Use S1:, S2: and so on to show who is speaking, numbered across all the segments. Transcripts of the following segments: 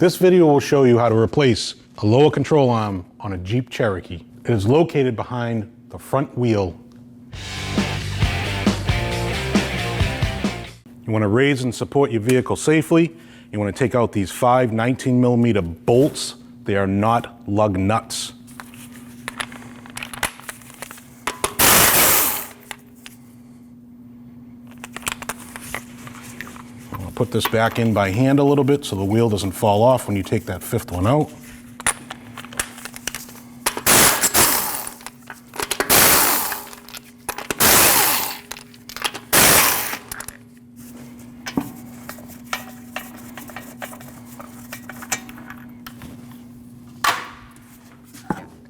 S1: This video will show you how to replace a lower control arm on a Jeep Cherokee. It is located behind the front wheel. You want to raise and support your vehicle safely. You want to take out these 5 19mm bolts. They are not lug nuts. I'll put this back in by hand a little bit so the wheel doesn't fall off when you take that 5th one out.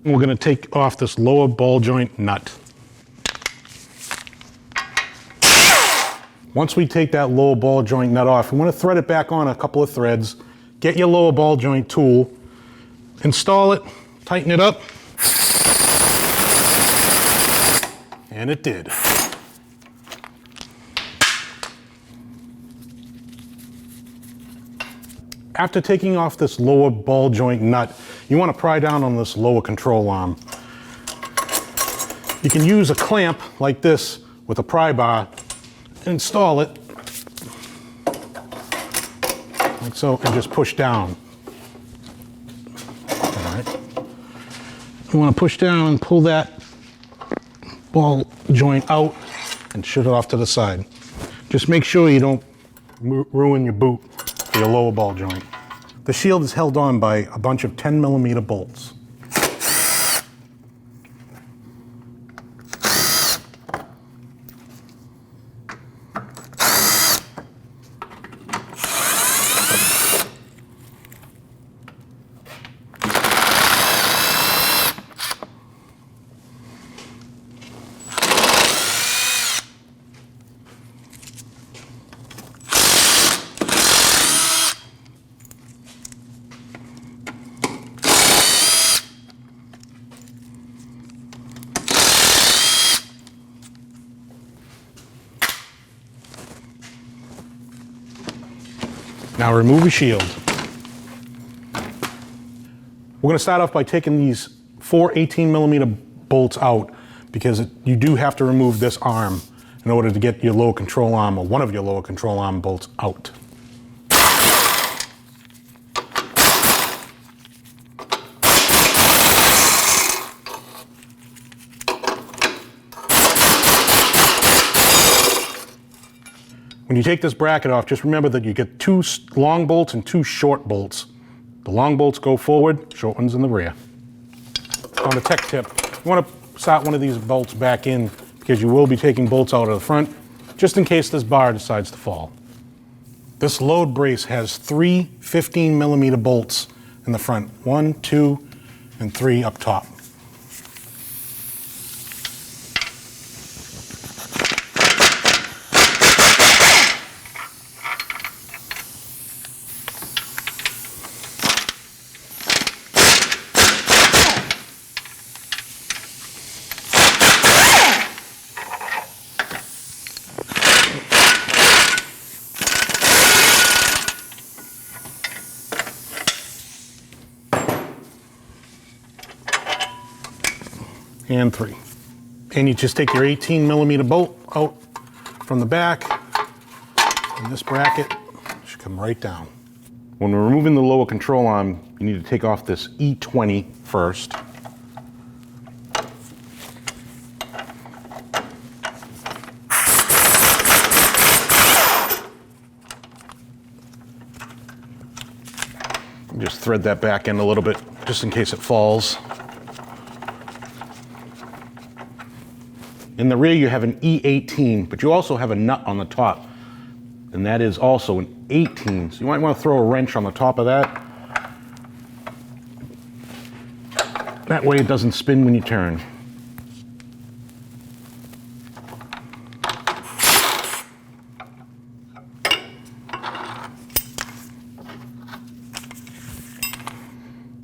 S1: We're going to take off this lower ball joint nut. Once we take that lower ball joint nut off, we want to thread it back on a couple of threads. Get your lower ball joint tool, install it, tighten it up, and it did. After taking off this lower ball joint nut, you want to pry down on this lower control arm. You can use a clamp like this with a pry bar, install it like so, and just push down. All right. You want to push down and pull that ball joint out and shut it off to the side. Just make sure you don't ruin your boot for your lower ball joint. The shield is held on by a bunch of 10mm bolts. Now remove your shield. We're going to start off by taking these 4 18mm bolts out because you do have to remove this arm in order to get your lower control arm or one of your lower control arm bolts out. When you take this bracket off, just remember that you get 2 long bolts and 2 short bolts. The long bolts go forward, short ones in the rear. On the tech tip, you want to slot one of these bolts back in because you will be taking bolts out of the front, just in case this bar decides to fall. This load brace has 3 15mm bolts in the front. 1, 2, and 3 up top. And 3. And you just take your 18mm bolt out from the back, and this bracket should come right down. When we're removing the lower control arm, you need to take off this E20 first. Just thread that back in a little bit, just in case it falls. In the rear, you have an E18, but you also have a nut on the top, and that is also an 18. So you might want to throw a wrench on the top of that. That way it doesn't spin when you turn.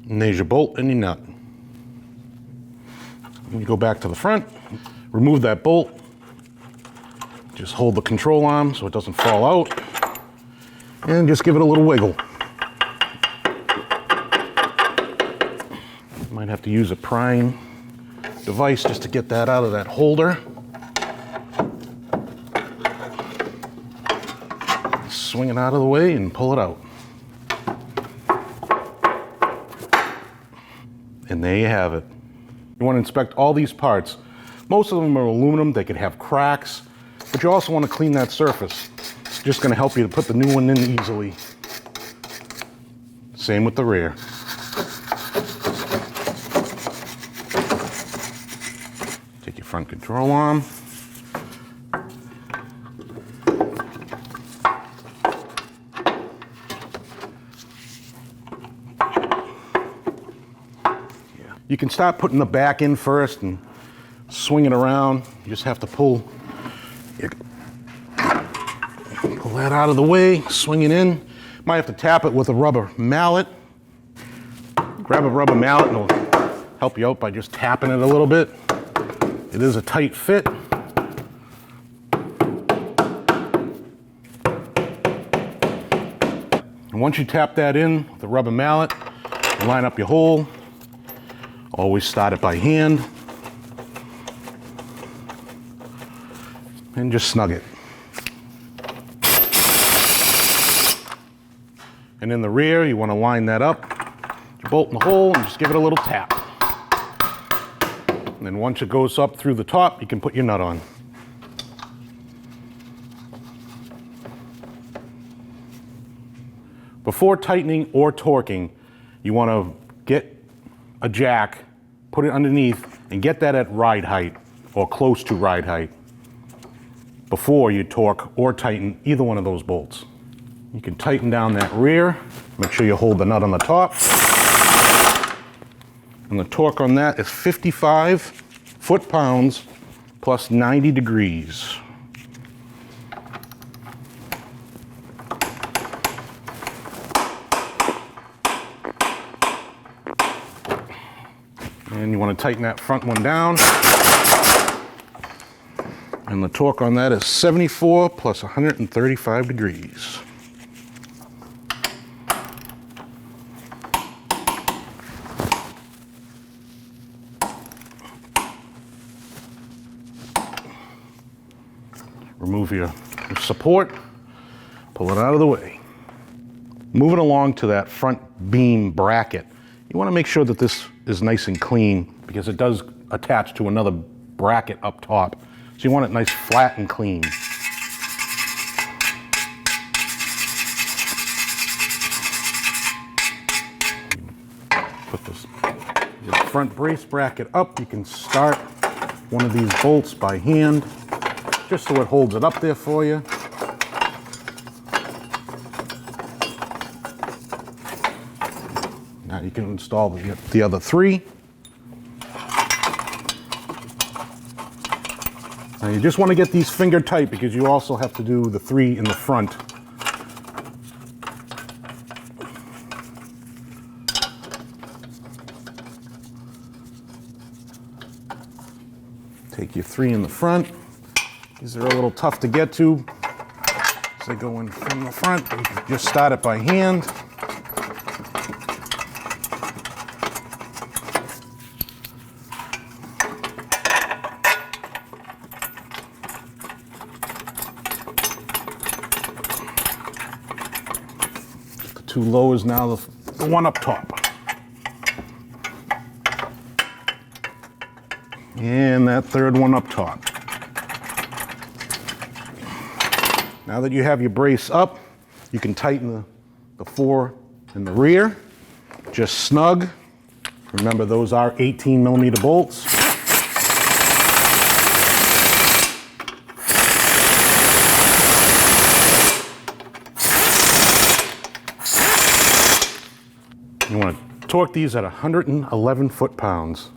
S1: And there's your bolt and your nut. When you go back to the front, remove that bolt. Just hold the control arm so it doesn't fall out. And just give it a little wiggle. Might have to use a prying device just to get that out of that holder. Swing it out of the way and pull it out. And there you have it. You want to inspect all these parts. Most of them are aluminum. They could have cracks, but you also want to clean that surface. It's just going to help you to put the new one in easily. Same with the rear. Take your front control arm. You can start putting the back in first and swing it around. You just have to pull that out of the way, swing it in. Might have to tap it with a rubber mallet. Grab a rubber mallet and it'll help you out by just tapping it a little bit. It is a tight fit. And once you tap that in with the rubber mallet, you line up your hole. Always start it by hand. And just snug it. And in the rear, you want to line that up. You bolt in the hole and just give it a little tap. And then once it goes up through the top, you can put your nut on. Before tightening or torquing, you want to get a jack, put it underneath, and get that at ride height or close to ride height before you torque or tighten either one of those bolts. You can tighten down that rear. Make sure you hold the nut on the top. And the torque on that is 55 foot-pounds plus 90 degrees. And you want to tighten that front one down. And the torque on that is 74 plus 135 degrees. Remove your support, pull it out of the way. Moving along to that front beam bracket, you want to make sure that this is nice and clean because it does attach to another bracket up top. So you want it nice, flat, and clean. Put your front brace bracket up. You can start one of these bolts by hand, just so it holds it up there for you. Now you can install the other three. Now you just want to get these finger tight because you also have to do the three in the front. Take your three in the front. These are a little tough to get to. As they go in from the front, you can just start it by hand. The two lowers now, the one up top. And that third one up top. Now that you have your brace up, you can tighten the four in the rear. Just snug. Remember, those are 18mm bolts. You want to torque these at 111 foot-pounds.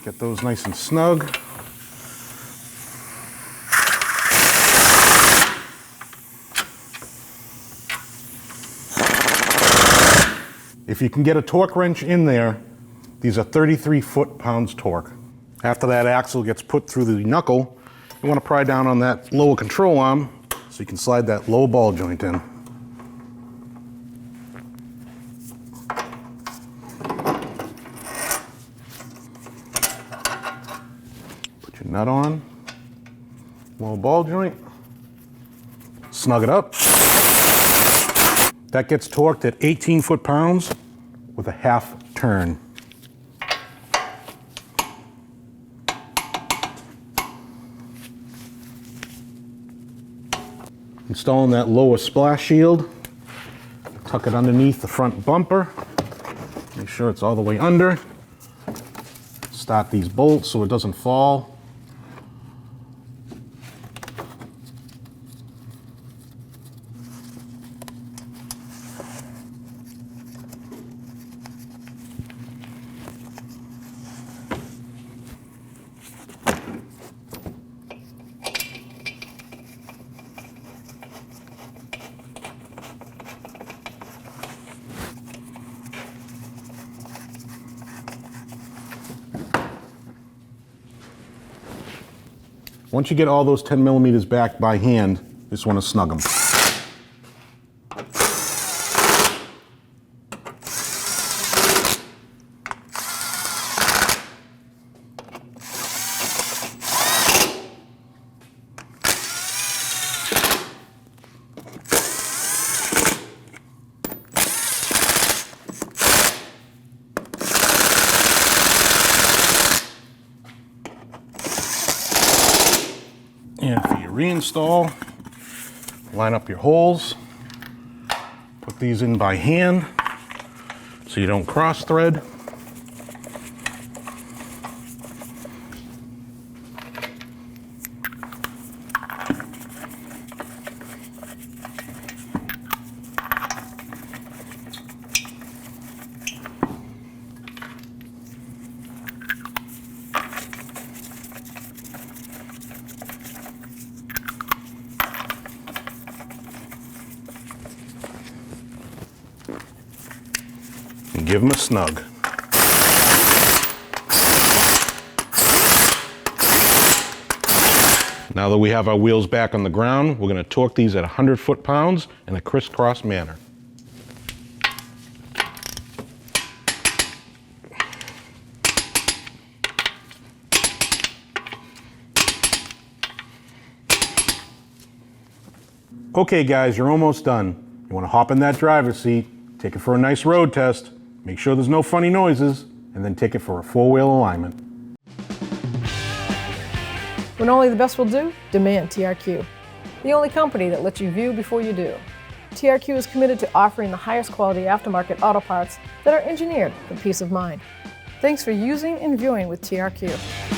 S1: Get those nice and snug. If you can get a torque wrench in there, these are 33 foot-pounds torque. After that axle gets put through the knuckle, you want to pry down on that lower control arm so you can slide that lower ball joint in. Put your nut on, lower ball joint, snug it up. That gets torqued at 18 foot-pounds with a half turn. Installing that lower splash shield, tuck it underneath the front bumper, make sure it's all the way under. Start these bolts so it doesn't fall. Once you get all those 10 millimeters back by hand, you just want to snug them. And for your reinstall, line up your holes, put these in by hand so you don't cross thread. And give them a snug. Now that we have our wheels back on the ground, we're going to torque these at 100 foot-pounds in a crisscross manner. Okay guys, you're almost done. You want to hop in that driver's seat, take it for a nice road test, make sure there's no funny noises, and then take it for a four-wheel alignment.
S2: When only the best will do, demand TRQ. The only company that lets you view before you do. TRQ is committed to offering the highest quality aftermarket auto parts that are engineered for peace of mind. Thanks for using and viewing with TRQ.